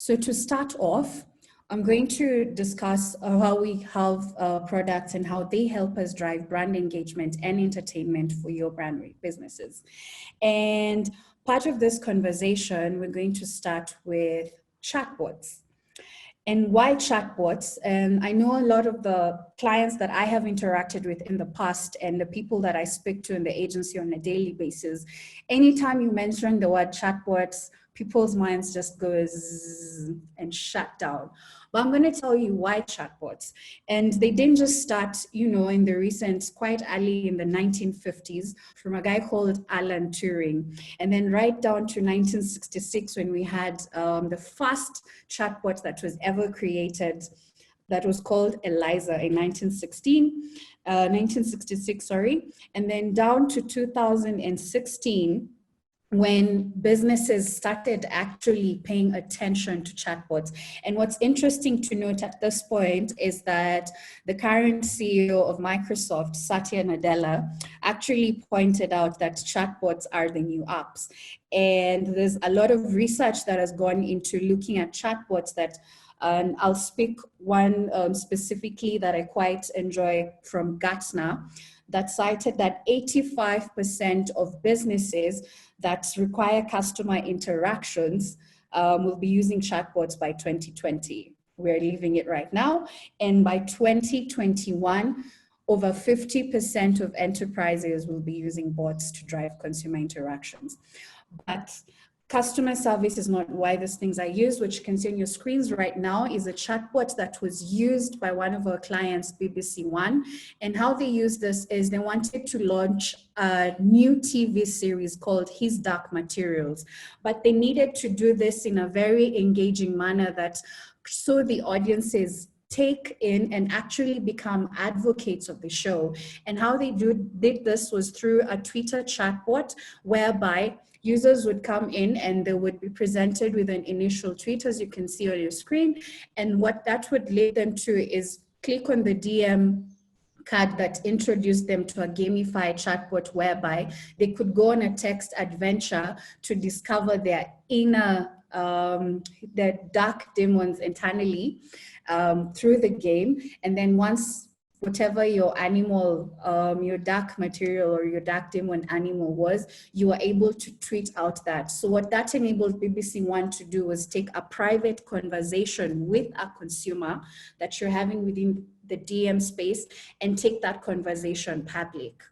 So to start off, I'm going to discuss how we have products and how they help us drive brand engagement and entertainment for your brand businesses. And part of this conversation, we're going to start with chatbots. And why chatbots? And I know a lot of the clients that I have interacted with in the past and the people that I speak to in the agency on a daily basis, anytime you mention the word chatbots, people's minds just go zzz and shut down. But I'm going to tell you why chatbots. And they didn't just start, in the recent, quite early in the 1950s from a guy called Alan Turing. And then right down to 1966 when we had the first chatbot that was ever created that was called Eliza in 1966, and then down to 2016, when businesses started actually paying attention to chatbots. And what's interesting to note at this point is that the current CEO of Microsoft, Satya Nadella, actually pointed out that chatbots are the new apps. And there's a lot of research that has gone into looking at chatbots that and I'll speak one specifically that I quite enjoy from Gartner that cited that 85% of businesses that require customer interactions will be using chatbots by 2020. We're living it right now. And by 2021, over 50% of enterprises will be using bots to drive consumer interactions. But customer service is not why these things are used. What you can see on your screens right now is a chatbot that was used by one of our clients, BBC One. And how they use this is they wanted to launch a new TV series called His Dark Materials. But they needed to do this in a very engaging manner that so the audiences take in and actually become advocates of the show. And how they did this was through a Twitter chatbot whereby users would come in and they would be presented with an initial tweet, as you can see on your screen. And what that would lead them to is click on the DM card that introduced them to a gamified chatbot whereby they could go on a text adventure to discover their inner, their dark demons internally through the game. And then once whatever your animal, your dark material or your dark demon animal was, you were able to tweet out that. So what that enabled BBC One to do was take a private conversation with a consumer that you're having within the DM space and take that conversation public.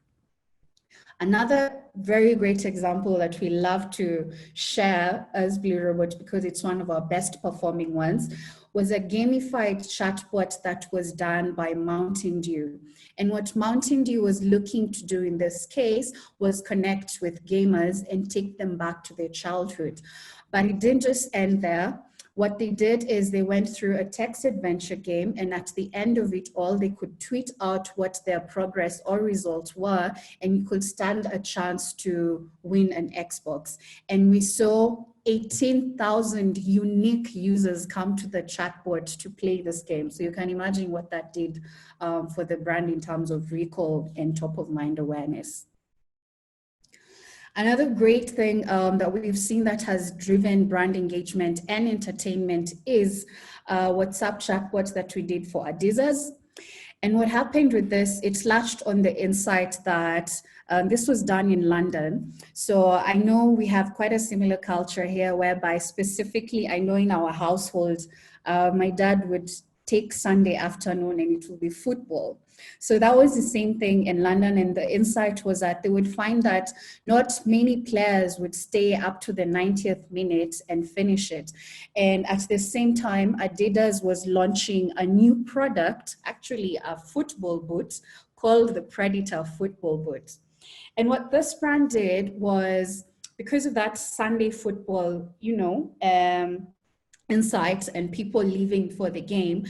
Another very great example that we love to share as Blue Robot because it's one of our best performing ones was a gamified chatbot that was done by Mountain Dew. And what Mountain Dew was looking to do in this case was connect with gamers and take them back to their childhood. But it didn't just end there. What they did is they went through a text adventure game, and at the end of it all, they could tweet out what their progress or results were, and you could stand a chance to win an Xbox. And we saw 18,000 unique users come to the chatbot to play this game. So you can imagine what that did for the brand in terms of recall and top of mind awareness. Another great thing that we've seen that has driven brand engagement and entertainment is WhatsApp chatbots that we did for Adizas. And what happened with this, it latched on the insight that this was done in London. So I know we have quite a similar culture here whereby specifically, I know in our household, my dad would take Sunday afternoon and it will be football. So that was the same thing in London, and the insight was that they would find that not many players would stay up to the 90th minute and finish it. And at the same time, Adidas was launching a new product, actually a football boot called the Predator football boot. And what this brand did was, because of that Sunday football, insights and people leaving for the game,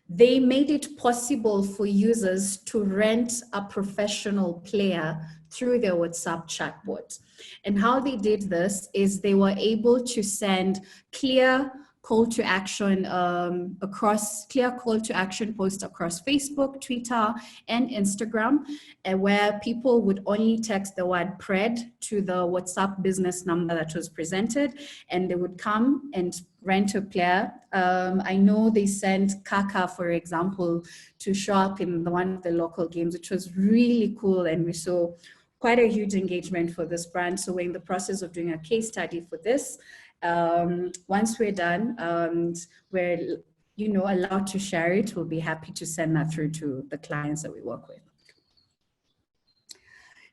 they made it possible for users to rent a professional player through their WhatsApp chatbot. And how they did this is they were able to send clear call to action clear call to action posts across Facebook, Twitter, and Instagram, where people would only text the word "pred" to the WhatsApp business number that was presented, and they would come and rent a player. I know they sent Kaka, for example, to show up in one of the local games, which was really cool, and we saw quite a huge engagement for this brand. So we're in the process of doing a case study for this. Once we're done, we're allowed to share it, we'll be happy to send that through to the clients that we work with.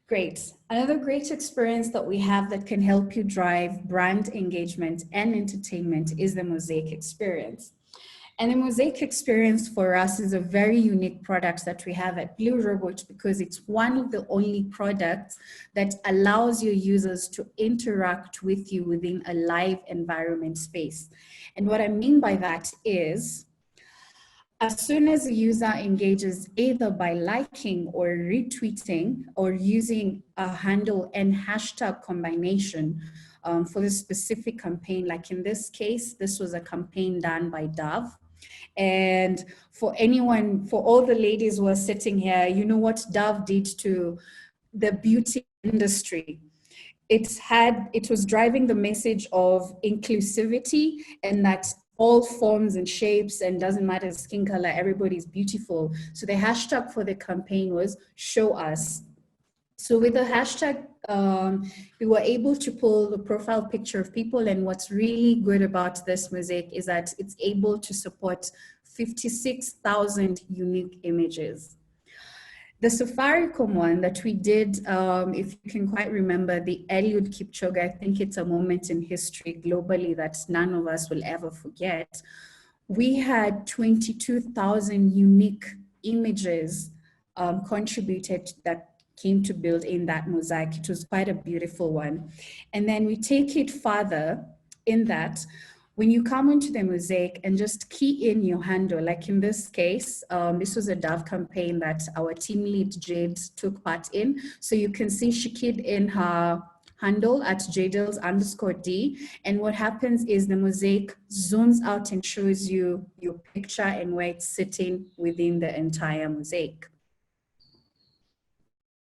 Great. Another great experience that we have that can help you drive brand engagement and entertainment is the Mosaic Experience. And the Mosaic Experience for us is a very unique product that we have at Blue Robot, because it's one of the only products that allows your users to interact with you within a live environment space. And what I mean by that is, as soon as a user engages either by liking or retweeting or using a handle and hashtag combination for this specific campaign, like in this case, this was a campaign done by Dove. And for all the ladies who are sitting here, you know what Dove did to the beauty industry. It was driving the message of inclusivity, and that all forms and shapes, and doesn't matter skin color, everybody's beautiful. So the hashtag for the campaign was "Show Us." So with the hashtag, we were able to pull the profile picture of people. And what's really good about this Mosaic is that it's able to support 56,000 unique images. The Safaricom one that we did, if you can quite remember, the Eliud Kipchoge, I think it's a moment in history globally that none of us will ever forget. We had 22,000 unique images contributed that came to build in that mosaic. It was quite a beautiful one. And then we take it further in that when you come into the mosaic and just key in your handle, like in this case, this was a Dove campaign that our team lead Jade took part in. So you can see she keyed in her handle at jadels_d. And what happens is the mosaic zooms out and shows you your picture and where it's sitting within the entire mosaic.